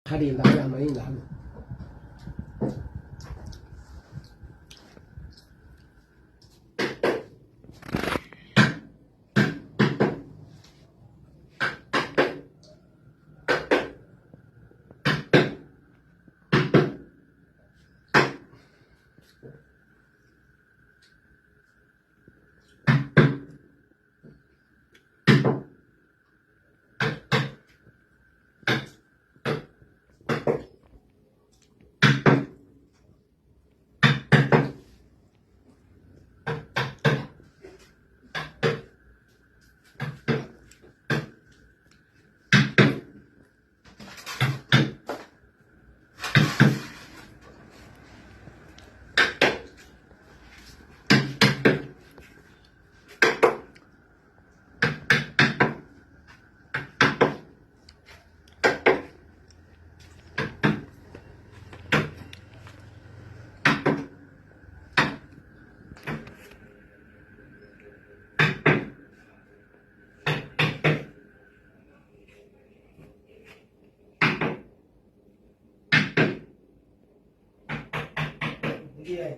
他的拿两枚拿。Yeah.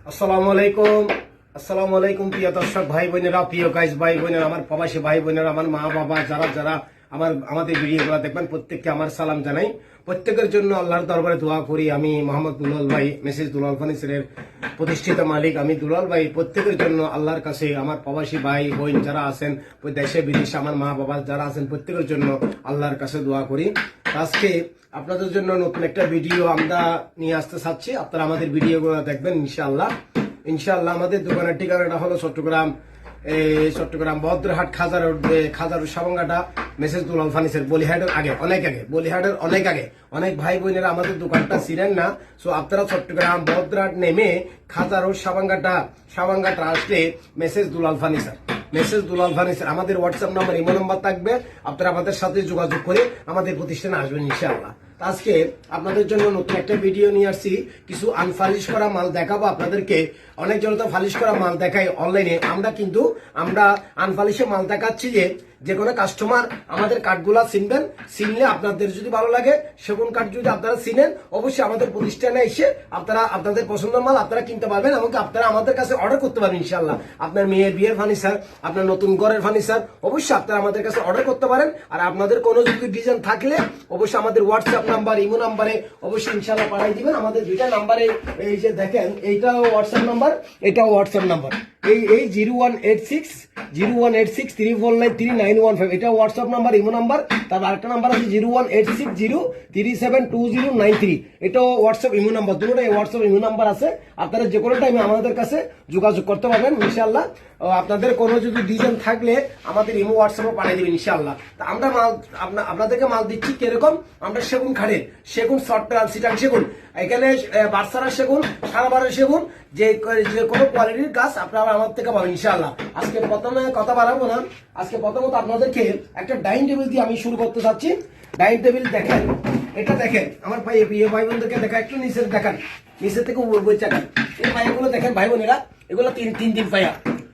আসসালামু আলাইকুম প্রিয় দর্শক ভাই বোনেরা, প্রিয় গাইস ভাই বোনেরা, আমার প্রবাসী ভাই বোনেরা, আমার মা বাবা যারা আমাদের ভিডিওগুলো দেখবেন প্রত্যেককে আমার সালাম জানাই। প্রত্যেকের জন্য আল্লাহর দরবারে দোয়া করি। আমি মোহাম্মদ দুলাল ভাই, মেসেজ দুলাল ফার্নিচারের প্রতিষ্ঠিত মালিক আমি দুলাল ভাই। প্রত্যেকের জন্য আল্লাহর কাছে আমার প্রবাসী ভাই বোন যারা আছেন দেশে বিদেশে, আমার মা বাবা যারা আছেন প্রত্যেকের জন্য আল্লাহর কাছে দোয়া করি। আজকে আপনাদের জন্য নতুন একটা ভিডিও আমরা নিয়ে আসতে চাচ্ছি। আপনারা আমাদের ভিডিওগুলো দেখবেন ইনশাআল্লাহ। আমাদের দোকানের ঠিকানাটা হলো চট্টগ্রাম বদ্রহাট খাজার সাবঙ্গাটা মেসেজ দুলাল ফার্নিচার, বলিহাটের অনেক আগে। অনেক ভাই বোনেরা আমাদের দোকানটা চিনেন না। সো আপনারা চট্টগ্রাম বদ্রহাট নেমে খাজার সাবাঙ্গাটা আসলে মেসেজ দুলাল ফার্নিচার আমাদের হোয়াটসঅ্যাপ নাম্বার, ইমো নাম্বার থাকবে। আপনারা আমাদের সাথে যোগাযোগ করে আমাদের প্রতিষ্ঠানে আসবেন ইনশাআল্লাহ। আজকে আপনাদের জন্য নতুন একটা ভিডিও নিয়ে আসছি। কিছু আনফালিশ করা মাল দেখাবো আপনাদেরকে। অনেক জন তো ফালিশ করা মাল দেখাই অনলাইনে, আমরা আনফালিশে মাল দেখাচ্ছি যে কোনো কাস্টমার আমাদের কাঠগুলা চিনবেন। চিনলে আপনাদের যদি ভালো লাগে, সেগুন কাঠ যদি আপনারা চিনেন, অবশ্যই আমাদের প্রতিষ্ঠানে এসে আপনারা আপনাদের পছন্দের মাল আপনারা কিনতে পারবেন এবং আপনারা আমাদের কাছে অর্ডার করতে পারবেন ইনশাআল্লাহ। আপনার মেয়ের বিয়ের ফার্নিচার, আপনার নতুন ঘরের ফার্নিচার, অবশ্যই আপনারা আমাদের কাছে অর্ডার করতে পারেন। আর আপনাদের কোনো যদি ডিজাইন থাকলে অবশ্যই আমাদের হোয়াটসঅ্যাপ নাম্বার, ইমো নাম্বারে অবশ্যই ইনশাআল্লাহ পাঠিয়ে দিবেন। আমাদের দুইটা নাম্বারে, এই যে দেখেন, এইটাও হোয়াটসঅ্যাপ নাম্বার, এটাও হোয়াটসঅ্যাপ নাম্বার। এই 0186349315, এটা হোয়াটসঅ্যাপ নাম্বার, ইমো নাম্বার। তার আরেকটা নাম্বার আছে 018603720993, এটাও হোয়াটসঅ্যাপ ইমো নাম্বার। দুটোটাই হোয়াটসঅ্যাপ ইমো নাম্বার আছে। আপনারা যে কোনো টাইমে আমাদের কাছে যোগাযোগ করতে পারবেন ইনশাআল্লাহ। আপনাদের কোনো যদি ডিজাইন থাকলে আমাদের ইমো হোয়াটসঅ্যাপে পাঠিয়ে দেবেন ইনশাআল্লাহ। তা আমরা আপনাদেরকে মাল দিচ্ছি কিরকম। আমরা সেগুন খাড়ের, সেগুন সফটওয়্যার সিটাং সেগুন, এখানে বার্সারা সেগুন, সারাবারের সেগুন, যে কোনো কোয়ালিটির গাছ আপনারা আমার থেকে পাবেন ইনশাআল্লাহ। আজকে প্রথমে কথা বাড়াবো না। আজকে প্রথমত আপনাদেরকে একটা ডাইনিং টেবিল দিয়ে আমি শুরু করতে চাচ্ছি। ডাইনিং টেবিল দেখেন, এটা দেখেন আমার ভাই বোনদেরকে দেখা, একটু নিচে দেখান, নিচের থেকে উপর চাকান। এই পায়াগুলো দেখেন ভাই বোনেরা, এগুলো তিন পায়া,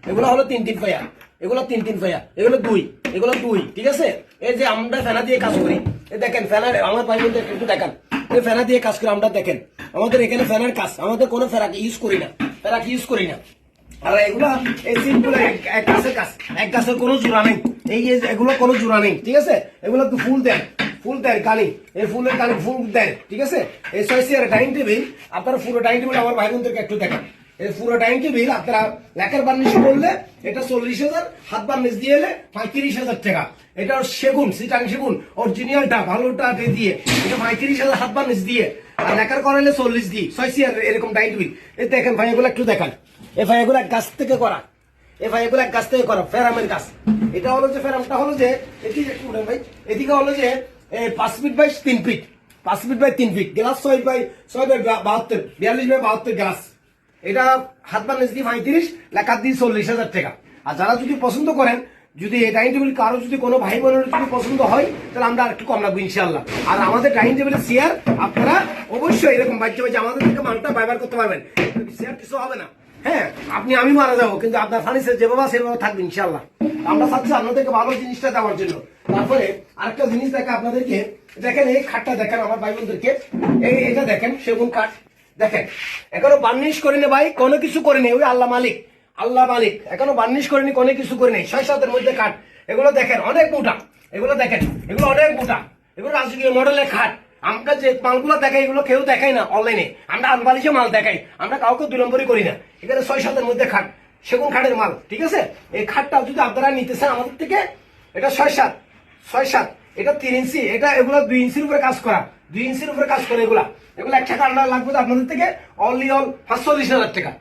এগুলো হলো তিন পায়া, এগুলো তিন পায়া, এগুলো দুই, ঠিক আছে। এই যে আমরা ফেনা দিয়ে কাজ করি, এই দেখেন ফেনার, আমার ভাই বোনদের একটু দেখান, এই ফেনা দিয়ে কাজ করি আমরা। দেখেন আমাদের এখানে ফ্যানের কাজ, আমাদের কোনো ফেরাক ইউজ করি না। আর এগুলা এই সিম্পল এক গাছের কোনো জোড়া নেই। এগুলো কোনো জোড়া নেই, ঠিক আছে। এগুলো তো ফুল দেয় কানি, এই ফুলের কানি ফুল দেয়, ঠিক আছে। এই 6 চেয়ার ডাইনিং টেবিল, আপনারা পুরো ডাইনিং টেবিল আমার ভাই বোনদেরকে একটু দেখান। এই পুরো ডাইনিং টেবিল আপনারা লেখার বার্নিশ করলে এটা 40,000, হাত বার্নিশ দিয়ে এলে 35,000 টাকা। এটা সেগুন, সিটাং সেগুন অরিজিনালটা ভালোটা দিয়ে, এটা 35,000 হাত বার্নিশ দিয়ে, আর লেখার করাইলে 40 দিয়ে। 6 চেয়ার এরকম ডাইনিং টেবিল। এই দেখেন ভাই, এগুলো একটু দেখান। এই ভাই এগুলো এক গাছ থেকে করা, ফেরামের গাছ। এটা হলো যে ফেরামটা হলো যে এদিকে হলো যে 5 feet by 3 feet, 5 feet by 3 feet glass, 6 by 72, 42 by 72 glass. এটা হাত বার্নিশ দিয়ে 35, লেখা দিয়ে 40,000 টাকা। আর যারা যদি পছন্দ করেন যদি এই ডাইনিং টেবিল কারো যদি কোনো ভাই বোনের যদি পছন্দ হয় তাহলে আমরা একটু কম রাখবো ইনশাল্লাহ। আর আমাদের ডাইনিং টেবিলের চেয়ার আপনারা অবশ্যই এরকম বাচ্চা বাচ্চা আমাদের থেকে মালটা ব্যবহার করতে পারবেন, চেয়ার কিছু হবে না। হ্যাঁ, আমি মারা যাবো কিন্তু আপনার ফার্নিচার যেভাবে সেভাবে থাকবে ইনশাল্লাহ। আমরা চাচ্ছি আপনাদেরকে ভালো জিনিসটা দেওয়ার জন্য। তারপরে আরেকটা জিনিস দেখে আপনাদেরকে দেখেন, এই খাটটা দেখেন আমার ভাই বোনদেরকে, এটা দেখেন সেগুন কাঠ দেখেন, এখনো বার্নিশ করিনি ভাই, কোনো কিছু করিনি, ওই আল্লাহ মালিক এখনো বার্নিশ করিনি, কোনো কিছু করিনি। 6-7 মধ্যে কাঠ, এগুলো দেখেন অনেক মোটা, এগুলো দেখেন এগুলো অনেক মোটা, এগুলো রাজকীয় মডেলের খাট। আমরা যে মালগুলো দেখাই এগুলো কেউ দেখাই না অনলাইনে, আমরা আনবালিশে মাল দেখাই, আমরা কাউকে 2 নম্বরই করি না। এখানে 6-7 মধ্যে খাট, সেগুন খাটের মাল, ঠিক আছে। এই খাটটা যদি আপনারা নিতে চান আমাদের থেকে, এটা 6-7, এটা 3 ইঞ্চি, এটা এগুলো 2 ইঞ্চির উপরে কাজ করা, 2 ইঞ্চির উপরে কাজ করে এগুলো একটা কান্না লাগবে আপনাদের থেকে অনলি 45,000 টাকা।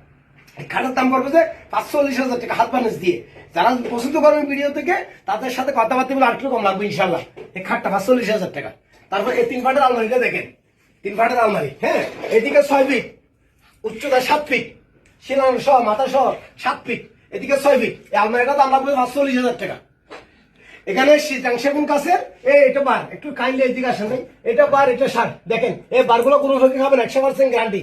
এই খাটের দাম পড়বে যে 45,000 টাকা হাত বানিশ দিয়ে। যারা পছন্দ করবেন ভিডিও থেকে তাদের সাথে কথাবার্তা বলে আরেকটু কম লাগবে ইনশাল্লাহ। এই খাটটা 45,000 টাকা। তারপর এই 3 ফাটের আলমারিটা দেখেন, 3 ফাটের আলমারি। হ্যাঁ, এদিকে 6 ফিট, উচ্চতা 7 ফিট, শিলান সহ মাথা সহ 7 ফিট, এদিকে 6 ফিট। এই আলমারিটার দাম লাগবে 45,000 টাকা। এখানে সেগুন কাছের এটা বার, একটু কাইন্ডলি এদিকে আসেন, এটা বার, এটা সার দেখেন, এই বারগুলো কোনো ভাগে খাবেন, 100% গ্যারান্টি।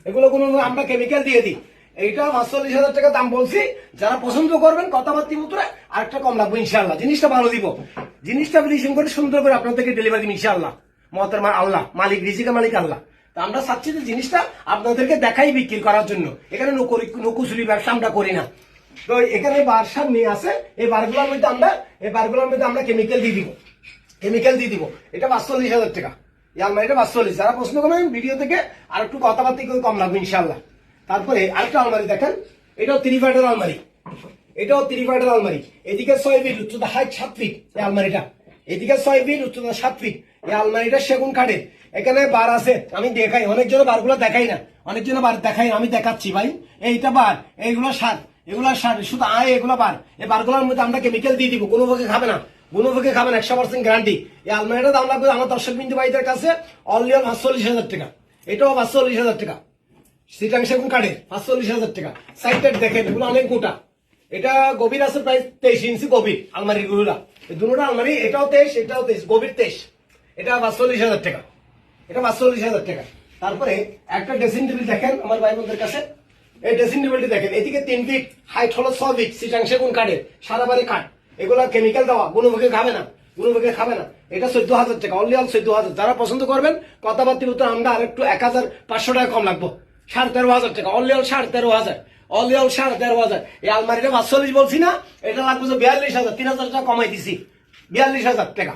এগুলো কোনো আমরা কেমিক্যাল দিয়ে দিই। এইটা 45,000 টাকা দাম বলছি। যারা পছন্দ করবেন কথাবার্তা মতো আরেকটা কম লাগবে ইনশাল্লাহ। জিনিসটা ভালো দিব, জিনিসটা ফিনিশিং করে সুন্দর করে আপনাদেরকে ডেলিভারি দিব ইনশাল্লাহ। মহতরম আল্লাহ মালিক, রিজিকের মালিক আল্লাহ। তা আমরা চাচ্ছি যে জিনিসটা আপনাদেরকে দেখাই বিক্রি করার জন্য। এখানে নকুচুরি ব্যবসা আমরা করি না। তো এখানে বার সামনে আছে, এই বারগুলোর মধ্যে আমরা কেমিক্যাল দিয়ে দিব। এটা 45,000 টাকা। এই আলমারিটা 45। যারা পছন্দ করবেন ভিডিও থেকে আর একটু কথাবার্তা কম লাগবে ইনশাল্লাহ। তারপরে আরেকটা আলমারি দেখেন, এটাও 3 ফাটের আলমারি, এদিকে 6 ফিট, উচ্চতা হাইট 7 ফিট। এই আলমারিটা এদিকে 6 ফিট, উচ্চতা 7 ফিট। এই আলমারিটা সেগুন কাঠের। এখানে বার আছে, আমি দেখাই, অনেকজনের বারগুলো দেখাই না, আমি দেখাচ্ছি ভাই। এইটা বার, এইগুলো সার, শুধু এগুলো বার। এই বারগুলোর মধ্যে আমরা কেমিক্যাল দিয়ে দিব, কোনো ভাগে খাবে না, 100% গ্যারান্টি। এই আলমারিটার দাম লাগবে আমার দর্শক বিন্দু ভাইদের কাছে অনলি 45,000 টাকা। এটাও 45,000 টাকা। সিটাং সেগুন কাঠের 45,000 টাকা। সাইডটা দেখেন, এগুলো অনেক মোটা, এটা গভীর আছে প্রায় 23 ইঞ্চি গভীর আলমারি গুলা। এই দুটো আলমারি, এটাও 23, গভীর 23। এটা 45,000 টাকা, তারপরে একটা ড্রেসিং টেবিল দেখেন আমার ভাই বোনদের কাছে, এই ড্রেসিং টেবিলটি দেখেন, এদিকে 3 ফিট, হাইট হলো 6 ফিট, সিটাং সেগুন কাঠের, সারা বাড়ি কাঠ। এগুলো কেমিক্যাল দেওয়া, কোনো ভাগে খাবে না। এটা 14,000 টাকা, অনলি 14,000। যারা পছন্দ করবেন কথাবার্তা মতো আমরা আরেকটু 1,500 টাকা কম লাগবো, 13,500 টাকা, অনলি 13,500। এই আলমারিটা 45 বলছি না, এটা লাগবে 42,000, 3,000 টাকা কমাই দিছি, 42,000 টাকা।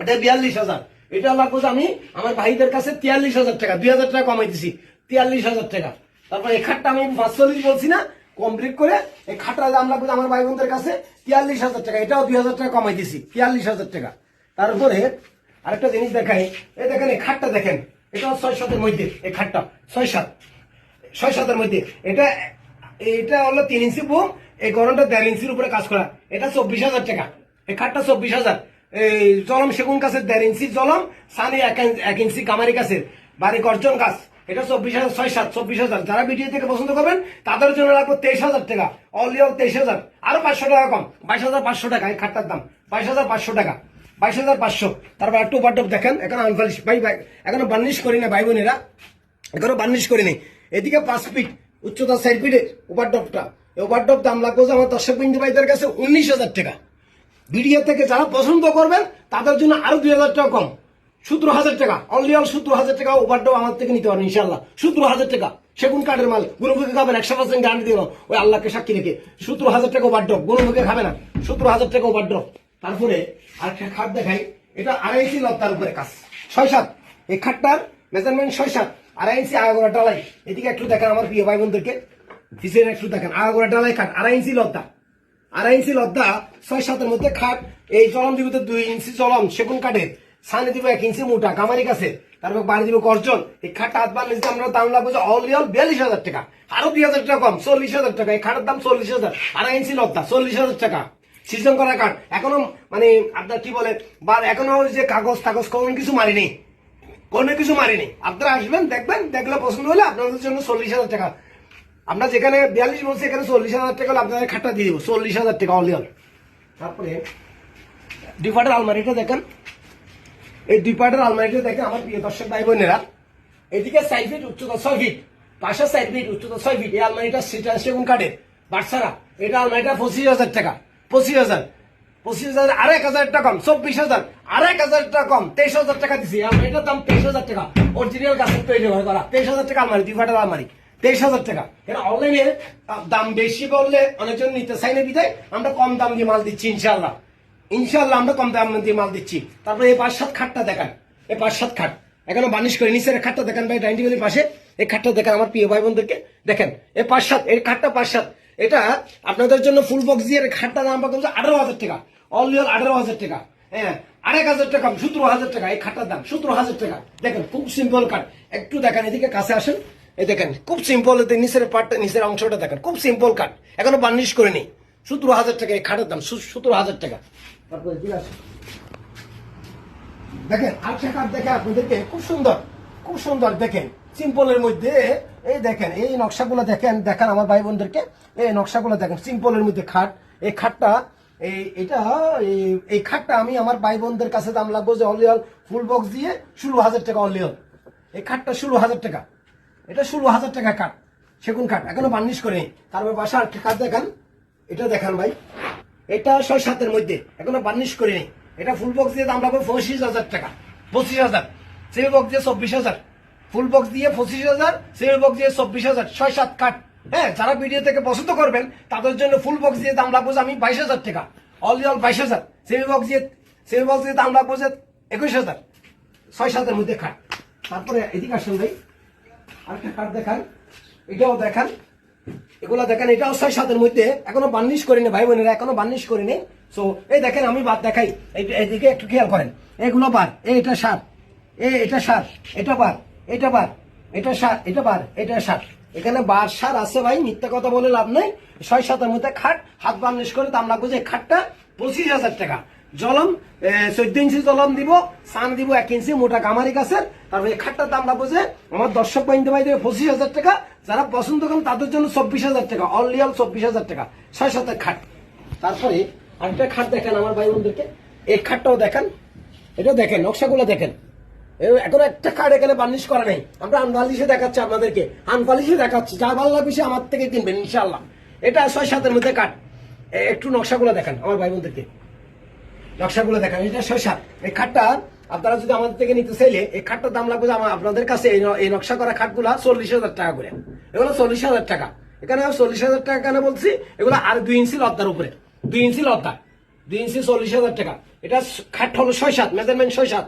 এটা 42,000। এটা লাগবে আমি আমার ভাইদের কাছে 43,000 টাকা, 2,000 টাকা কমাই দিছি, 43,000 টাকা। তারপর এই খাটটা আমি 45 বলছি না, কমপ্লিট করে এই খাটটার দাম লাগবে আমার ভাই বোনদের কাছে 43,000 টাকা। এটাও 2,000 টাকা কমাই দিছি, 43,000 টাকা। তারপরে আরেকটা জিনিস দেখাই, এই দেখেন এই খাটটা দেখেন, এটাও 6-7 মধ্যে। এই খাটটা 6-7 মধ্যে। এটা হলো 3 ইঞ্চি বুম, এই গরমটা 1.5 ইঞ্চির উপরে কাজ করা। এটা 24,000 টাকা। এই খাটটা 24,000। এই জলম সেগুন গাছের 1.5 ইঞ্চি জলম, সানি 1 ইঞ্চি কামারি গাছের বাড়ি গর্জন গাছ। এটা 24,000, 6-7, 24,000। যারা ভিডিও থেকে পছন্দ করবেন তাদের জন্য লাগবে 23,000 টাকা, অনলি 23,000। আরো 500 টাকা কম, 22,500 টাকা। এই খাটটার দাম 22,500 টাকা, 22,500। তারপর একটু ওভারডপ দেখেন, এখন আনফালিশ ভাই এখনো বার্নিশ করি না ভাই বোনেরা, এদিকে 5 ফিট, উচ্চতা 4 ফিটের ওভারডপটা। ওভারডপ দাম লাগবে আমার দর্শক বিন্দু ভাইদের কাছে 19,000 টাকা। ভিডিও থেকে যারা পছন্দ করবেন তাদের জন্য আরো 2,000 টাকা কম, 17,000 টাকা, অনলি 17,000 টাকা। ওভারডপ আমার থেকে নিতে পারেন ইনশাল্লাহ, 17,000 টাকা। সেগুন কাঠের মাল, গুণমুখে খাবেন, 100% গ্যারান্টি দিলাম ওই আল্লাহকে সাক্ষী রেখে। 17,000 টাকা ওভারডপ, গুণমুখে খাবে না, 17,000 টাকা ওভারডপ। তারপরে আরেকটা খাট দেখাই, এটা 2.5 ইঞ্চি লতার উপরে কাজ, 6-7। এই খাটটার মেজারমেন্ট 6-7, 2.5 ইঞ্চি আগাগোড়া ডালাই। এদিকে একটু দেখেন আমার প্রিয় ভাই বোনদেরকে, পিছনে একটু দেখেন, আগাগোড়া ডালাই খাট, 2.5 ইঞ্চি লতা, 6-7 মধ্যে খাট। এই জলম দিব 2 ইঞ্চি জলম সেগুন কাঠের, সানি দিব 1 ইঞ্চি মোটা কামারি কাছে, তারপর বাড়ি দিব গর্জন। এই খাটটা হাত বার নিতে আমরা দাম লাগবে অনলি 42,000 টাকা, আরো 2,000 টাকা কম, 40,000 টাকা। এই খাটের দাম 40,000, 2.5 ইঞ্চি লতা, 40,000 টাকা। সিজন করা কাঠ, এখনো মানে আপনার কি বলে এখনো যে কাগজ কোনো কিছু মারিনি, আপনারা আসবেন, দেখবেন, দেখলে পছন্দ হলে আপনাদের জন্য 40,000 টাকা। আমরা যেখানে 42 বলছি, এখানে 40,000 টাকা হলে আপনাদের খাটটা দিয়ে দিব, 40,000 টাকা অনলি। তারপরে দুই পাটের আলমারিটা দেখেন, এই দুই পাটের আলমারিটা দেখেন আমার প্রিয় দর্শক ভাই বোনেরা। এদিকে 4 ফিট উচ্চতা 6 ফিট, পাশে 4 ফিট উচ্চতা 6 ফিট। এই আলমারিটা সেগুন কাঠের বাটসারা। এটা আলমারিটা 25,000 টাকা। 25,000 আর 1,000 টাকা কম, 24,000 আর 1,000 টাকা কম, 23,000 টাকা দিছি। আলমারিটার দাম 23,000 টাকা, অরিজিনাল গাছের তৈরি করা। 23,000 টাকা আলমারি, দুই পাটের আলমারি 23,000 টাকা। এটা অনলাইনে দাম বেশি বললে অনেকজন নিতে চাই না, বিধায় আমরা কম দাম দিয়ে মাল দিচ্ছি। ইনশাল্লাহ আমরা কম দাম দিয়ে মাল দিচ্ছি। তারপরে এই 5-7 খাটটা দেখান, এই 5-7 খাট এখনো বার্নিশ করে নিচের খাটটা দেখেন ভাই, ডাইনিং টেবিলের পাশে এই খাটটা দেখেন আমার প্রিয় ভাই বোনদেরকে। দেখেন এই 5-7, এই খাটটা 5-7, এটা আপনাদের জন্য ফুল বক্স দিয়ে খাটটা দাম পাবেন 18,000 টাকা, অনলি 18,000 টাকা। হ্যাঁ, 1,000 টাকা, 17,000 টাকা এই খাটটার দাম, 17,000 টাকা। দেখেন খুব সিম্পল কাঠ, একটু দেখেন এদিকে কাছে আসেন, এই দেখেন খুব সিম্পল, নিচের পার্টটা, নিচের অংশটা দেখেন খুব সিম্পল কাঠ, এখনো বার্নিশ করে নেই। 17,000 টাকা এই খাটের দাম, 17,000 টাকা। তারপরে দেখেন আরেকটা কাঠ দেখে আপনাদেরকে, খুব সুন্দর দেখেন সিম্পলের মধ্যে। এই দেখেন এই নকশাগুলো দেখেন আমার ভাই বোনদেরকে, এই নকশাগুলো দেখেন সিম্পলের মধ্যে খাট। এই খাটটা এই খাটটা আমি আমার ভাই বোনদের কাছে দাম লাগবো যে অনলি ফুল বক্স দিয়ে 16,000 টাকা অনলি। এই খাটটা 16,000 টাকা, এটা 16,000 টাকা কাঠ, সেগুন কাঠ, এখনো বার্নিশ করে। তারপর বাসা আরেকটা কাঠ দেখান, এটা দেখান ভাই, এটা 6-7 মধ্যে, এখনো বার্নিশ করে নেই। এটা ফুল বক্স দিয়ে দাম লাগবে 25,000 টাকা। 25,000, সেমি বক্স দিয়ে 24,000, ফুল বক্স দিয়ে 25,000, সেমি বক্স দিয়ে 24,000, 6-7 কাঠ। হ্যাঁ, যারা ভিডিও থেকে পছন্দ করবেন তাদের জন্য ফুল বক্স দিয়ে দাম লাগবে আমি 22,000 টাকা, অনলি 22,000। সেমি বক্স দিয়ে দাম লাগবে 21,000, 6-7 মধ্যে খাট। তারপরে এদিকে আসেন ভাই, আরেকটা কাঠ দেখান, এটাও দেখান, এগুলা দেখেন, এটাও 6-7 মধ্যে, এখনো বার্নিশ করিনি ভাই বোনেরা, এখনো বার্নিশ করিনি। সো এই দেখেন আমি বাদ দেখাই, এইদিকে একটু খেয়াল করেন, এগুলো বার, এটা 7, এটা 7, এটা বার, এটা বার, এটা 7, এটা বার, এটা 7, এখানে বার 7 আছে ভাই, মিথ্যা কথা বলে লাভ নাই। 6-7 মধ্যে খাট, হাত বার্নিশ করে দাম লাগবে যে খাটটা 25,000 টাকা। জলম 14 ইঞ্চি জলম দিব, সান দিব 1 ইঞ্চি মোটা কামারি গাছের। তারপরে এই খাটটার দাম লাগবে যে আমার দর্শক বাহিনী ভাই দেবে 25,000 টাকা। যারা পছন্দ করেন তাদের জন্য 24,000 টাকা, অনলি 24,000 টাকা, 6-7 খাট। তারপরে আরেকটা খাট দেখেন আমার ভাই বোনদেরকে, এই খাটটাও দেখেন, এটা দেখেন নকশাগুলো দেখেন। এখন একটা খাট এখানে বার্নিশ করা নেই, আমরা আনপালিশে দেখাচ্ছি আপনাদেরকে, আনপালিশে দেখাচ্ছি। যা ভালো লাগবে সে আমার থেকে কিনবেন ইনশাল্লাহ। এটা 6-7 মধ্যে কাঠ, একটু নকশাগুলো দেখেন আমার ভাই বোনদেরকে, নকশাগুলো দেখেন, এটা 6-7। এই খাটটা আপনারা যদি আমাদের থেকে নিতে চাইলে এই খাটটার দাম লাগবে আপনাদের কাছে, এই নকশা করা খাটগুলা 40,000 টাকা করে, এগুলো 40,000 টাকা। এখানে 40,000 টাকা কেন বলছি, এগুলো আর 2 ইঞ্চি লদ্দার উপরে, 2 ইঞ্চি লদ্দা, 2 ইঞ্চি 40,000 টাকা। এটা খাট হলো 6-7, মেজারমেন্ট 6-7।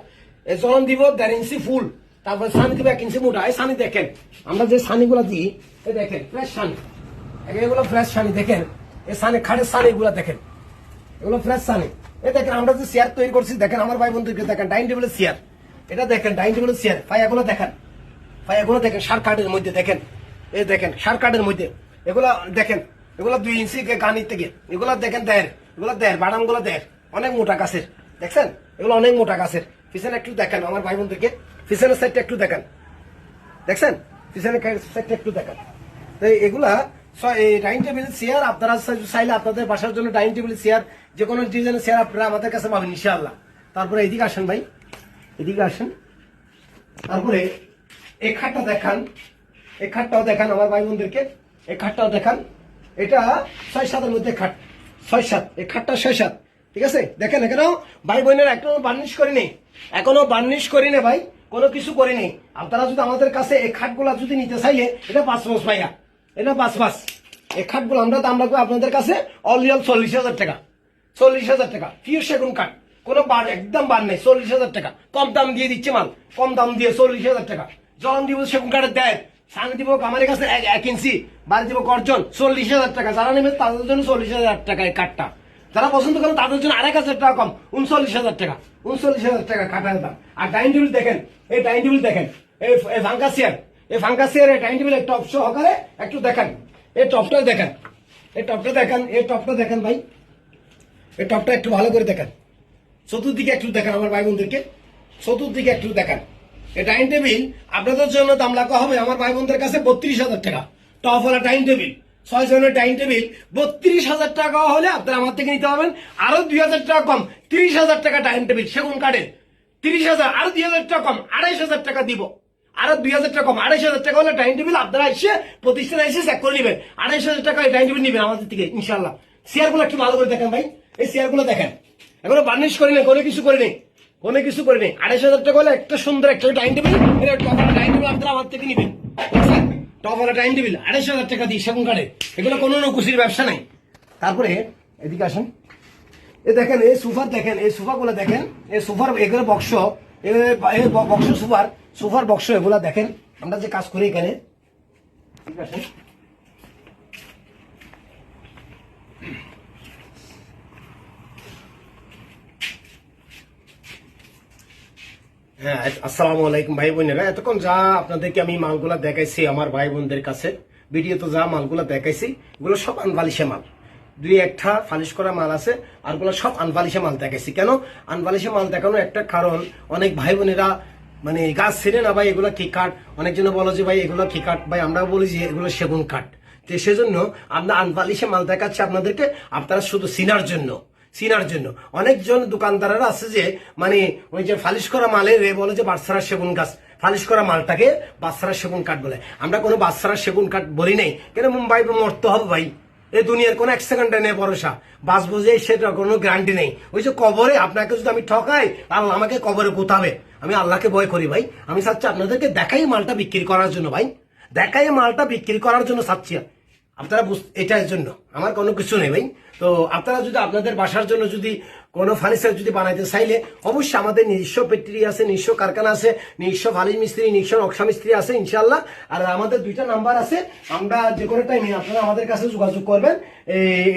জলন দিব 1.5 ইঞ্চি ফুল, তারপরে সানি দিব 1 ইঞ্চি মোটা। এই সানি দেখেন, আমরা যে সানিগুলা দিই, এই দেখেন ফ্রেশ সানি, এগুলো ফ্রেশ সানি দেখেন, এই সানি খাটের সানি গুলা দেখেন, এগুলো ফ্রেশ সানি। এই দেখেন আমরা যে চেয়ার তৈরি করছি, দেখেন আমার ভাই বন্ধুকে দেখেন, ডাইনিং টেবিলের চেয়ার, এটা দেখেন ডাইনিং টেবিলের চেয়ার, পায়াগুলো দেখেন, পায়াগুলো দেখেন সার কাঠের মধ্যে, দেখেন এই দেখেন সার কাঠের মধ্যে, এগুলা দেখেন, এগুলো 2 ইঞ্চি গানির থেকে, এগুলা দেখেন দেড়, এগুলো দেড়, বাদাম গুলো দেড়, অনেক মোটা গাছের, দেখছেন এগুলো অনেক মোটা গাছের। পিছনে একটু দেখেন আমার ভাই বন্ধুকে, পিছনের সাইডটা একটু দেখেন, দেখছেন পিছনের সাইডটা একটু দেখেন। তো এগুলা ডাইনিং টেবিল চেয়ার, আপনারা চাইলে আপনাদের বাসার জন্য ডাইনিং টেবিল চেয়ার, যে কোনো ডিজাইনের চেয়ার আপনারা আমাদের কাছে পাবেন ইনশাআল্লাহ। তারপরে এদিকে আসেন ভাই, এদিকে আসেন। তারপরে এই খাটটা দেখান, এই খাটটাও দেখান আমার ভাই বোনদেরকে, এই খাটটাও দেখান। এটা 6-7 মধ্যে খাট, 6-7, এই খাটটা 6-7, ঠিক আছে। দেখেন এখানেও ভাই বোনের এখনো বার্নিশ করিনি, এখনো বার্নিশ করিনি ভাই, কোনো কিছু করিনি। আপনারা যদি আমাদের কাছে এই খাটগুলা যদি নিতে চাইলে, এটা 5 মাস ভাইয়া, এটা 5 মাস। এই খাটগুলো আমরা দাম রাখবো আপনাদের কাছে অনলি 40,000 টাকা, 40,000 টাকা, পিওর সেগুন কাঠ, কোনো বার একদম বার নেই, 40,000 টাকা, কম দাম দিয়ে দিচ্ছে মাল, কম দাম দিয়ে 40,000 টাকা। জলন দিব সেগুন কাঠের দেয়, সান দিব কামারের কাছে 1 ইঞ্চি, বার দিব গর্জন, 40,000 টাকা। যারা নেবে তাদের জন্য 40,000 টাকা এই কাঠটা, যারা পছন্দ করেন তাদের জন্য 1,000 টাকা কম, 39,000 টাকা, 39,000 টাকা কাঠের দাম। আর ডাইনিং টেবিল দেখেন, এই ডাইনিং টেবিল দেখেন, এই ভাঙ্কা চেয়ার, এই ভাঙ্কা চেয়ার, এই ডাইনিং টেবিল টপ সহকারে একটু দেখেন, এই টপটা দেখেন, এই টপটা দেখেন, এই টপটা দেখেন ভাই, এই টপটা একটু ভালো করে দেখেন, চতুর্দিকে একটু দেখেন আমার ভাই বোনদেরকে, চতুর্দিকে একটু দেখেন। এই ডাইনিং টেবিল আপনাদের জন্য দাম রাখা হবে আমার ভাই বোনদের কাছে 32,000 টাকা, টপওয়ালা ডাইনিং টেবিল 6 জনের ডাইনিং টেবিল 32,000 টাকা হলে আপনারা আমার থেকে নিতে পারবেন। আরো 2,000 টাকা কম 30,000 টাকা ডাইনিং টেবিল সেগুন কাঠের 30,000, আরো 2,000 টাকা কম 2,500 টাকা দিব। আরো 2,000 টাকা কম 2,500 টাকা হলে ডাইনিং টেবিল আপনারা এসে প্রতিষ্ঠানে এসে চেক করে নেবেন। 2,500 টাকা ডাইনিং টেবিল নেবেন আমাদের থেকে ইনশাল্লাহ। চেয়ার গুলো একটু ভালো করে দেখেন ভাই, এই চেয়ার গুলো দেখেন, এগুলো বার্নিশ করে নেই, কোনো কিছু করে নেই, কোনো কিছু করে নেই। 2,500 টাকা হলে একটা সুন্দর একটা ডাইনিং টেবিল, ডাইনিং টেবিল আপনারা আমার থেকে নেবেন। টপওয়ালা ডাইনিং টেবিল 2,500 টাকা দিই সেগুন কাঠে, এগুলো কোনো নকুশির ব্যবসা নাই। তারপরে এদিকে আসেন, এ দেখেন এই সোফার, দেখেন এই সোফা গুলো দেখেন, এই সোফার এগুলো বক্স, বক্স সোফার বক্স এগুলা দেখেন আমরা যে কাজ করি এখানে। ঠিক আছে, হ্যাঁ আসসালামু আলাইকুম ভাই বোনেরা। এতক্ষণ যা আপনাদেরকে আমি মালগুলা দেখাইছি আমার ভাই বোনদের কাছে, ভিডিও তো যা মালগুলা দেখাইছি এগুলো সব আনবালিশে মাল। 2-1টা ফালিশ করা মাল আছে, আর গুলো সব আনবালিশে মাল দেখাইছি। কেন আনবালিশে মাল দেখানো একটা কারণ, অনেক ভাই বোনেরা মানে গাছ ছিঁড়ে না ভাই এগুলো কি কাঠ, অনেকজন বলো যে ভাই এগুলো কি কাঠ, ভাই আমরা বলি যে এগুলো সেগুন কাঠ। তো সেজন্য আমরা আনবালিশে মাল দেখাচ্ছি আপনাদেরকে, আপনারা শুধু চিনার জন্য। অনেকজন দোকানদারেরা আছে যে মানে ওই যে ফালিশ করা মালের বলে যে বাচ্চারা সেগুন গাছ, ফালিশ করা মালটাকে বাচ্চারা সেগুন কাঠ বলে। আমরা কোনো বাচ্চারা সেগুন কাঠ বলি নাই, কেন মুম্বাই মরতে হবে ভাই, এই দুনিয়ার কোনো 1 সেকেন্ডে নেই ভরসা, বাঁচবো যে সেটা কোনো গ্যারান্টি নেই। ওই যে কবরে আপনাকে যদি আমি ঠকাই, আল্লাহ আমাকে কবরে গোতাবে, আমি আল্লাহকে ভয় করি ভাই। আমি চাচ্ছি আপনাদেরকে দেখাই মালটা বিক্রি করার জন্য ভাই, দেখাই মালটা বিক্রি করার জন্য চাচ্ছি আপনারা এটার জন্য, আমার কোনো কিছু নেই ভাই। তো আপনারা যদি আপনাদের বাসার জন্য যদি কোনো ফার্নিচার যদি বানাইতে চাইলে অবশ্যই আমাদের নিজস্ব ফ্যাক্টরি আছে, নিজস্ব কারখানা আছে, নিজস্ব ফালিশ মিস্ত্রি, নিজস্ব নকশা মিস্ত্রি আছে ইনশাল্লাহ। আর আমাদের 2টা নাম্বার আছে, আমরা যে কোনো টাইমে আপনারা আমাদের কাছে যোগাযোগ করবেন।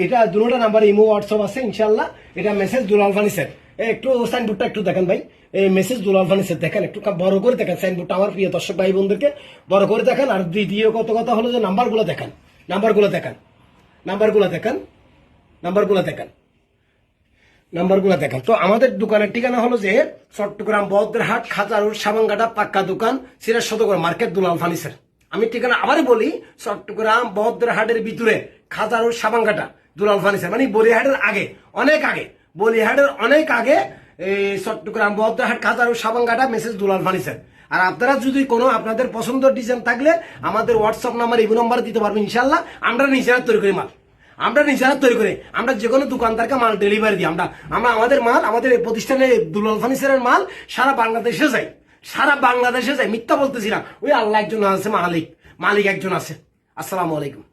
এটা 2টা নাম্বার ইমো হোয়াটসঅ্যাপ আছে ইনশাল্লাহ। এটা মেসেজ দুলাল ফার্নিচার, একটু সাইনবোর্ডটা একটু দেখেন ভাই, এই মেসেজ দুলাল ফার্নিচার দেখেন, একটু বড় করে দেখেন সাইনবোর্ডটা আমার প্রিয় দর্শক ভাই বোনদেরকে বড় করে দেখেন। আর দ্বিতীয় কথা হলো যে নাম্বারগুলো দেখেন, নাম্বারগুলো দেখেন। তো আমাদের দোকানের ঠিকানা হলো যে চট্টগ্রাম বদ্রহাট খাজারুর সাবাঙ্গাটা পাক্কা দোকান, সিরাজ সদর মার্কেট দুলাল ফার্নিচার। আমি ঠিকানা আবারই বলি, চট্টগ্রাম বদ্রহাটের ভিতরে খাজারুর সাবাঙ্গাটা দুলাল ফার্নিচার, মানে বলিহাটের আগে, অনেক আগে, বলিহাটের অনেক আগে চট্টগ্রাম বদ্রহাট খাজারুর সাবাঙ্গাটা মেসেজ দুলাল ফার্নিচার। আর আপনারা যদি কোনো আপনাদের পছন্দের ডিজাইন থাকলে আমাদের হোয়াটসঅ্যাপ নাম্বার এই নাম্বার দিতে পারবেন ইনশাল্লাহ। আমরা নিজেরা তৈরি করি মাল, আমরা যে কোনো দোকানদারকে মাল ডেলিভারি দিই। আমরা আমাদের মাল, আমাদের প্রতিষ্ঠানে দুলাল ফার্নিচারের মাল সারা বাংলাদেশে যায়, মিথ্যা বলতেছি না। ওই আল্লাহ একজন আছে, মালিক একজন আছে। আসসালামু আলাইকুম।